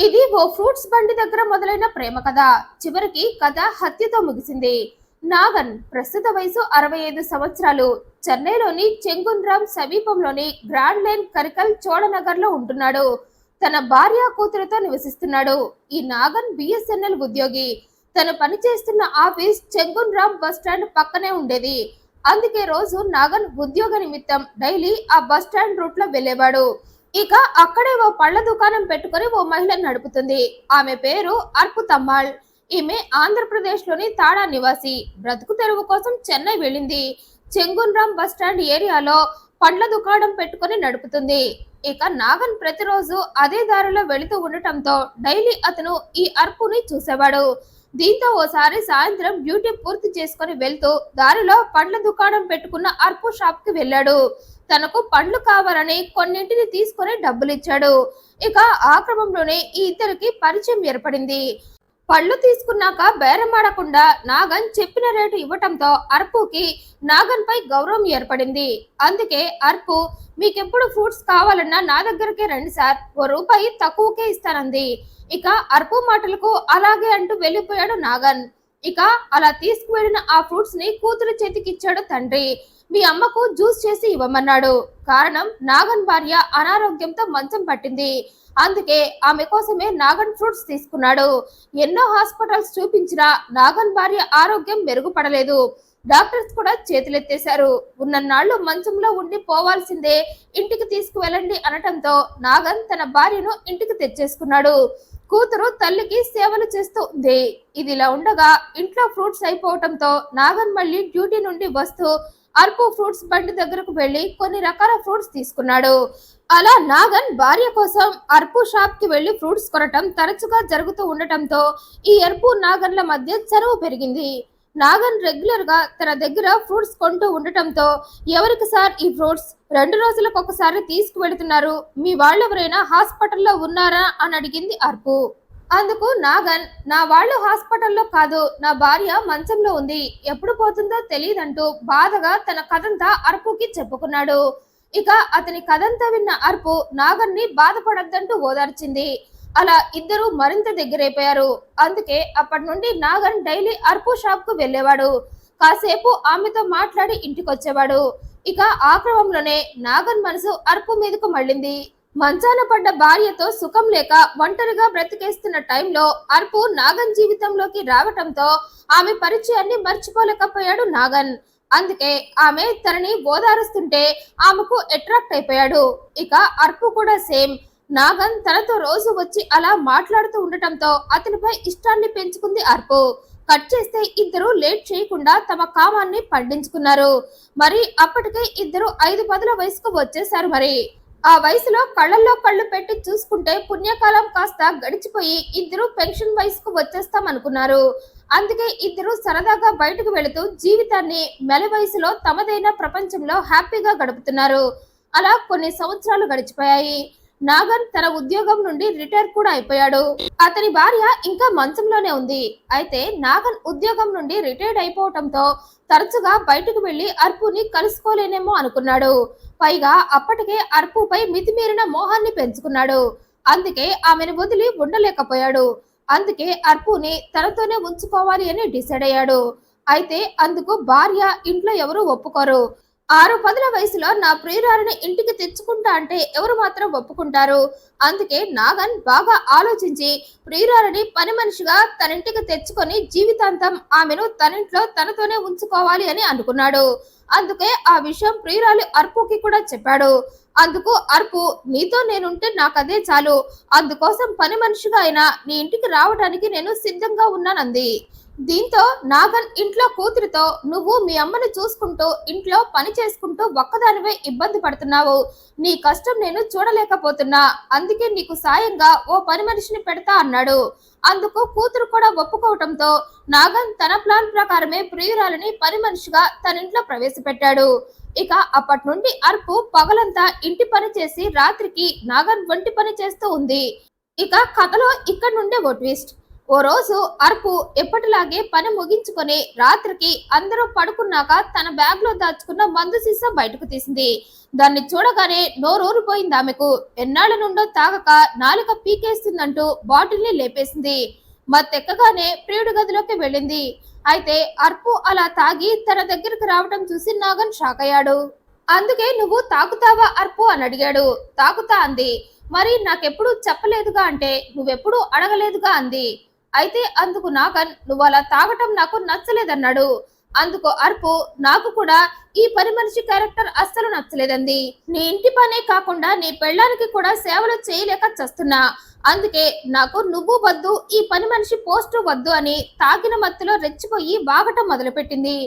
ఇది ఓ ఫ్రూట్స్ బండి దగ్గర మొదలైన ప్రేమ కథ చివరికి కథ హత్యతో ముగిసింది. నాగన్ ప్రస్తుత వయసు 65 సంవత్సరాలు. చెన్నైలోని చెంగున్రామ్ సమీపంలోని గ్రాండ్ లైన్ కరికల్ చోళనగర్ లో ఉంటున్నాడు. తన భార్య కూతురుతో నివసిస్తున్నాడు. ఈ నాగన్ బిఎస్ఎన్ఎల్ ఉద్యోగి. తను పనిచేస్తున్న ఆఫీస్ చెంగున్రామ్ బస్ స్టాండ్ పక్కనే ఉండేది. అందుకే రోజు నాగన్ ఉద్యోగ నిమిత్తం డైలీ ఆ బస్ స్టాండ్ రూట్ లో వెళ్లేవాడు. ఇక అక్కడే ఓ పళ్ళ దుకాణం పెట్టుకుని ఓ మహిళ నడుపుతుంది. ఆమె పేరు అర్పుతమ్మాళ్. ఈమె ఆంధ్రప్రదేశ్ లోని తాడా నివాసి. బ్రతుకు తెరువు కోసం చెన్నై వెళ్ళింది. చెంగున్రామ్ బస్ స్టాండ్ ఏరియాలో పండ్ల దుకాణం పెట్టుకుని నడుపుతుంది. ఇక నాగన్ ప్రతిరోజు అదే దారిలో వెళుతూ ఉండటంతో డైలీ అతను ఈ అర్పుని చూసేవాడు. దీంతో ఓసారి సాయంత్రం డ్యూటీ పూర్తి చేసుకుని వెళ్తూ దారిలో పండ్ల దుకాణం పెట్టుకున్న అర్పు షాప్ కి వెళ్ళాడు. తనకు పండ్లు కావాలని కొన్నింటిని తీసుకుని డబ్బులిచ్చాడు. ఇక ఆ క్రమంలోనే ఈ ఇద్దరికి పరిచయం ఏర్పడింది. పళ్ళు తీసుకున్నాక బేరమాడకుండా నాగన్ చెప్పిన రేటు ఇవ్వటంతో అర్పుకి నాగన్ పై గౌరవం ఏర్పడింది. అందుకే అర్పు, మీకెప్పుడు ఫ్రూట్స్ కావాలన్నా నా దగ్గరకే రండి సార్, ₹1 తక్కువకే ఇస్తానంది. ఇక అర్పు మాటలకు అలాగే అంటూ వెళ్ళిపోయాడు నాగన్. ఇక అలా తీసుకువెళ్లిన ఆ ఫ్రూట్స్ ని కూతురు చేతికిచ్చాడు తండ్రి. మీ అమ్మకు జ్యూస్ చేసి ఇవ్వమన్నాడు. కారణం నాగన్ భార్య అనారోగ్యంతో మంచం పట్టింది. అందుకే ఆమె కోసమే నాగన్ ఫ్రూట్స్ తీసుకున్నాడు. ఎన్నో హాస్పిటల్స్ చూపించినా నాగన్ భార్య ఆరోగ్యం మెరుగుపడలేదు. డాక్టర్స్ కూడా చేతులెత్తేశారు. ఉన్నన్నాళ్లు మంచంలో ఉండి పోవాల్సిందే, ఇంటికి తీసుకువెళ్ళండి అనటంతో నాగన్ తన భార్యను ఇంటికి తెచ్చేసుకున్నాడు. కూతురు తల్లికి సేవలు చేస్తూ ఉంది. ఇదిలా ఉండగా ఇంట్లో ఫ్రూట్స్ అయిపోవటంతో నాగన్ మళ్ళీ డ్యూటీ నుండి వస్తూ అర్పు ఫ్రూట్స్ బండి దగ్గరకు వెళ్లి కొన్ని రకాల ఫ్రూట్స్ తీసుకున్నాడు. అలా నాగన్ భార్య కోసం అర్పు షాప్ కి వెళ్లి ఫ్రూట్స్ కొనటం తరచుగా జరుగుతూ ఉండటంతో ఈ అర్పు నాగన్ల మధ్య చనువు పెరిగింది. నాగన్ రెగ్యులర్ గా తన దగ్గర ఫ్రూట్స్ కొంటూ ఉండటంతో, ఎవరికి సార్ ఈ ఫ్రూట్స్? 2 రోజులకు ఒకసారి తీసుకువెళుతున్నారు, మీ వాళ్ళెవరైనా హాస్పిటల్లో ఉన్నారా అని అడిగింది అర్పు. అందుకు నాగన్, నా వాళ్ళు హాస్పిటల్లో కాదు, నా భార్య మంచంలో ఉంది, ఎప్పుడు పోతుందో తెలియదంటూ బాధగా తన కథంతా అర్పుకి చెప్పుకున్నాడు. ఇక అతని కథంతా విన్న అర్పు నాగన్ ని బాధపడద్దంటూ ఓదార్చింది. అలా ఇద్దరు మరింత దగ్గరైపోయారు. అందుకే అప్పటి నుండి నాగన్ డైలీ అర్పు షాప్ కు వెళ్లేవాడు. కాసేపు ఆమెతో మాట్లాడి ఇంటికొచ్చేవాడు. ఇక ఆ క్రమంలోనే నాగన్ మనసు అర్పు మీదకు మళ్ళింది. మంచాన పడ్డ భార్యతో సుఖం లేక ఒంటరిగా బ్రతికేస్తున్న టైంలో అర్పు నాగన్ జీవితంలోకి రావటంతో ఆమె పరిచయాన్ని మర్చిపోలేకపోయాడు నాగన్. అందుకే ఆమె తనని ఓదారుస్తుంటే ఆమెకు అట్రాక్ట్ అయిపోయాడు. ఇక అర్పు కూడా సేమ్. నాగన్ తనతో రోజు వచ్చి అలా మాట్లాడుతూ ఉండటంతో అతనిపై ఇష్టాన్ని పెంచుకుంది అర్పు. కట్ చేస్తే ఇద్దరు లేట్ చేయకుండా తమ కామాన్ని పండించుకున్నారు. మరి అప్పటికే ఇద్దరు 5-10 వయసుకు వచ్చేశారు. మరి ఆ వయసులో కళ్ళల్లో కళ్ళు పెట్టి చూసుకుంటే పుణ్యకాలం కాస్త గడిచిపోయి ఇద్దరు పెన్షన్ వయసుకు వచ్చేస్తాం అనుకున్నారు. అందుకే ఇద్దరు సరదాగా బయటకు వెళుతూ జీవితాన్ని మెల వయసులో తమదైన ప్రపంచంలో హ్యాపీగా గడుపుతున్నారు. అలా కొన్ని సంవత్సరాలు గడిచిపోయాయి. నాగన్ తన ఉద్యోగం నుండి రిటైర్ కూడా అయిపోయాడు. అతని భార్య ఇంకా మంచంలోనే ఉంది. అయితే నాగన్ ఉద్యోగం నుండి రిటైర్డ్ అయిపోవటంతో తరచుగా బయటకు వెళ్లి అర్పుని కలుసుకోలేనేమో అనుకున్నాడు. పైగా అప్పటికే అర్పుపై మితిమీరిన మోహాన్ని పెంచుకున్నాడు. అందుకే ఆమెను వదిలి ఉండలేకపోయాడు. అందుకే అర్పుని తనతోనే ఉంచుకోవాలి అని డిసైడ్ అయ్యాడు. అయితే అందుకు భార్య, ఇంట్లో ఎవరు ఒప్పుకోరు. 6-10 వయసులో నా ప్రియురాలిని ఇంటికి తెచ్చుకుంటా అంటే ఎవరు మాత్రం ఒప్పుకుంటారు? అందుకే నాగన్ బాగా ఆలోచించి ప్రియురాలిని పని మనిషిగా తన ఇంటికి తెచ్చుకొని జీవితాంతం ఆమెను తనింట్లో తనతోనే ఉంచుకోవాలి అని అనుకున్నాడు. అందుకే ఆ విషయం ప్రియురాలి అర్పుకి కూడా చెప్పాడు. అందుకు అర్పు, నీతో నేనుంటే నాకదే చాలు, అందుకోసం పని మనిషిగా అయినా నీ ఇంటికి రావడానికి నేను సిద్ధంగా ఉన్నానంది. దీంతో నాగన్ ఇంట్లో కూతురితో, నువ్వు మీ అమ్మని చూసుకుంటూ ఇంట్లో పని చేసుకుంటూ ఒక్కదానివే ఇబ్బంది పడుతున్నావు, నీ కష్టం నేను చూడలేకపోతున్నా, అందుకే నీకు సాయంగా ఓ పని మనిషిని పెడతా అన్నాడు. అందుకు కూతురు కూడా ఒప్పుకోవటంతో నాగన్ తన ప్లాన్ ప్రకారమే ప్రియురాలని పని మనిషిగా తన ఇంట్లో ప్రవేశపెట్టాడు. ఇక అప్పటి నుండి అర్పు పగలంతా ఇంటి పని చేసి రాత్రికి నాగన్ వంటి పని చేస్తూ ఉంది. ఇక కథలో ఇక్కడ నుండే ఓ ట్విస్ట్. ఓ రోజు అర్పు ఎప్పటిలాగే పని ముగించుకొని రాత్రికి అందరూ పడుకున్నాక తన బ్యాగ్ లో దాచుకున్న మందు సీసా బయటకు తీసింది. దాన్ని చూడగానే నోరూరిపోయింది ఆమెకు. ఎన్నాళ్ళ నుండో తాగక నాలుక పీకేస్తుందంటూ బాటిల్ ని లేపేసింది. మత్తెక్కగానే ప్రియుడి గదిలోకి వెళ్ళింది. అయితే అర్పు అలా తాగి తన దగ్గరికి రావటం చూసి నాగన్ షాక్ అయ్యాడు. అందుకే నువ్వు తాగుతావా అర్పు అని అడిగాడు. తాగుతా అంది. మరి నాకెప్పుడు చెప్పలేదుగా అంటే నువ్వెప్పుడు అడగలేదుగా అంది. అయితే అందుకు నాగన్ నువ్వు అలా తాగటం నాకు నచ్చలేదన్నాడు. అందుకు అర్పు నాకు కూడా ఈ పని మనిషి క్యారెక్టర్ అస్సలు నచ్చలేదంది. నీ ఇంటి పనే కాకుండా నీ పెళ్ళానికి కూడా సేవలు చేయలేక చస్తున్నా. అందుకే నాకు నువ్వు వద్దు ఈ పని మనిషి పోస్టు వద్దు అని తాగిన మత్తులో రెచ్చిపోయి వాగటం మొదలుపెట్టింది.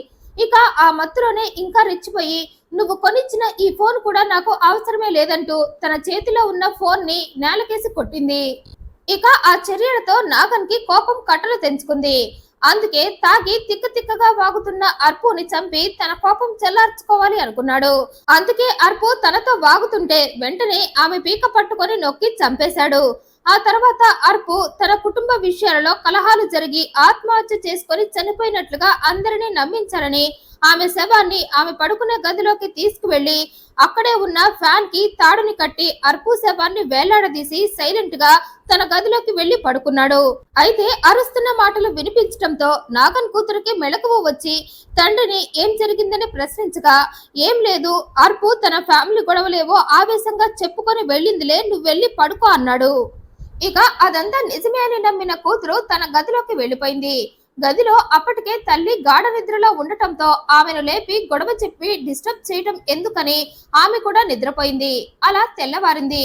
ఇక ఆ మత్తులోనే ఇంకా రెచ్చిపోయి నువ్వు కొనిచ్చిన ఈ ఫోన్ కూడా నాకు అవసరమే లేదంటూ తన చేతిలో ఉన్న ఫోన్ ని నేలకేసి కొట్టింది. ఇక ఆ చర్యలతో నాగన్ కి కోపం కట్టలు తెంచుకుంది. అందుకే తాగి తిక్కగా వాగుతున్న అర్పుని చంపి తన కోపం చెల్లార్చుకోవాలి అనుకున్నాడు. అందుకే అర్పు తనతో వాగుతుంటే వెంటనే ఆమె పీక పట్టుకొని నొక్కి చంపేశాడు. ఆ తర్వాత అర్పు తన కుటుంబ విషయాలలో కలహాలు జరిగి ఆత్మహత్య చేసుకొని చనిపోయినట్లుగా అందరినీ నమ్మించాలని ఆమె శవాన్ని ఆమె పడుకునే గదిలోకి తీసుకువెళ్లి అక్కడే ఉన్న ఫ్యాన్ కి తాడుని కట్టి అర్పు శవాన్ని వేలాడదీసి సైలెంట్ గా తన గదిలోకి వెళ్లి పడుకున్నాడు. అయితే అరుస్తున్న మాటలు వినిపించడంతో నాగన్ కూతురికి మెలకువ వచ్చి తండ్రిని ఏం జరిగిందని ప్రశ్నించగా ఏం లేదు అర్పు తన ఫ్యామిలీ గొడవలేవో ఆవేశంగా చెప్పుకొని వెళ్ళిందిలే నువ్వు వెళ్ళి పడుకో అన్నాడు. ఇక అదంతా నిజమే అని నమ్మిన కూతురు తన గదిలోకి వెళ్లిపోయింది. గదిలో అప్పటికే తల్లి గాఢ నిద్రలో ఉండటంతో ఆమెను లేపి గొడవ చెప్పి డిస్టర్బ్ చేయటం ఎందుకని ఆమె కూడా నిద్రపోయింది. అలా తెల్లవారింది.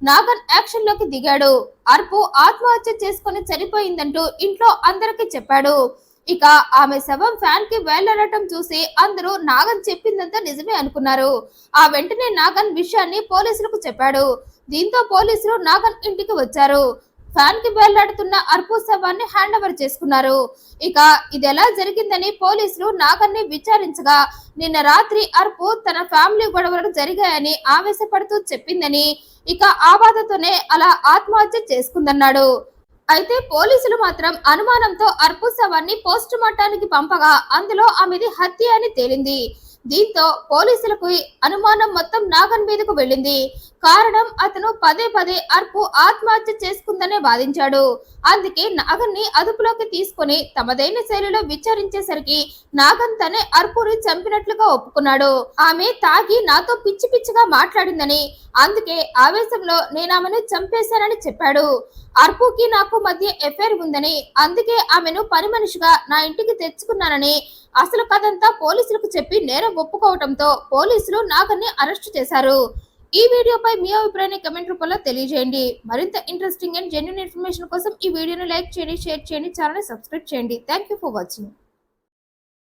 నాగన్ యాక్షన్ లోకి దిగాడు. అర్పు ఆత్మహత్య చేసుకుని చనిపోయిందంటూ ఇంట్లో అందరికీ చెప్పాడు. ఇక ఆమె శవం ఫ్యాన్ కి వేలాడటం చూసి అందరూ నాగన్ చెప్పిందంతా నిజమే అనుకున్నారు. ఆ వెంటనే నాగన్ విషయాన్ని పోలీసులకు చెప్పాడు. దీంతో పోలీసులు నాగన్ ఇంటికి వచ్చారు. ఫ్యాన్ కి వేలాడుతున్న అర్పు శవాన్ని హ్యాండ్ ఓవర్ చేసుకున్నారు. ఇక ఇది ఎలా జరిగిందని పోలీసులు నాగన్ని విచారించగా నిన్న రాత్రి అర్పు తన ఫ్యామిలీ గొడవలు జరిగాయని ఆవేశపడుతూ చెప్పిందని, ఇక ఆ బాధతోనే అలా ఆత్మహత్య చేసుకుందన్నాడు. అయితే పోలీసులు మాత్రం అనుమానంతో అర్పు శవాన్ని పోస్ట్ మార్టానికి పంపగా అందులో ఆమెది హత్య అని తేలింది. దీంతో పోలీసులకు అనుమానం మొత్తం నాగన్ మీదకు వెళ్ళింది. కారణం అతను పదే అర్పు ఆత్మహత్య చేసుకుందనే వాదించాడు. అందుకే నాగన్ ని అదుపులోకి తీసుకుని తమదైన శైలిలో విచారించేసరికి నాగన్ తనే అర్పుని చంపినట్లుగా ఒప్పుకున్నాడు. ఆమె తాగి నాతో పిచ్చిగా మాట్లాడిందని, అందుకే ఆవేశంలో నేనామెను చంపేశానని చెప్పాడు. అర్పుకి నాకు మధ్య ఎఫైర్ ఉందని, అందుకే ఆమెను పని మనిషిగా నా ఇంటికి తెచ్చుకున్నానని అసలు కథంతా పోలీసులకు చెప్పి నేరం ఒప్పుకోవడంతో పోలీసులు నాగన్ని అరెస్ట్ చేశారు. ఈ వీడియోపై మీ అభిప్రాయాన్ని కమెంట్ రూపంలో తెలియజేయండి. మరింత ఇంట్రెస్టింగ్ అండ్ జెన్యూన్ ఇన్ఫర్మేషన్ కోసం ఈ వీడియోని లైక్ చేయండి, షేర్ చేయండి, ఛానల్ సబ్స్క్రైబ్ చేయండి. Thank you for watching.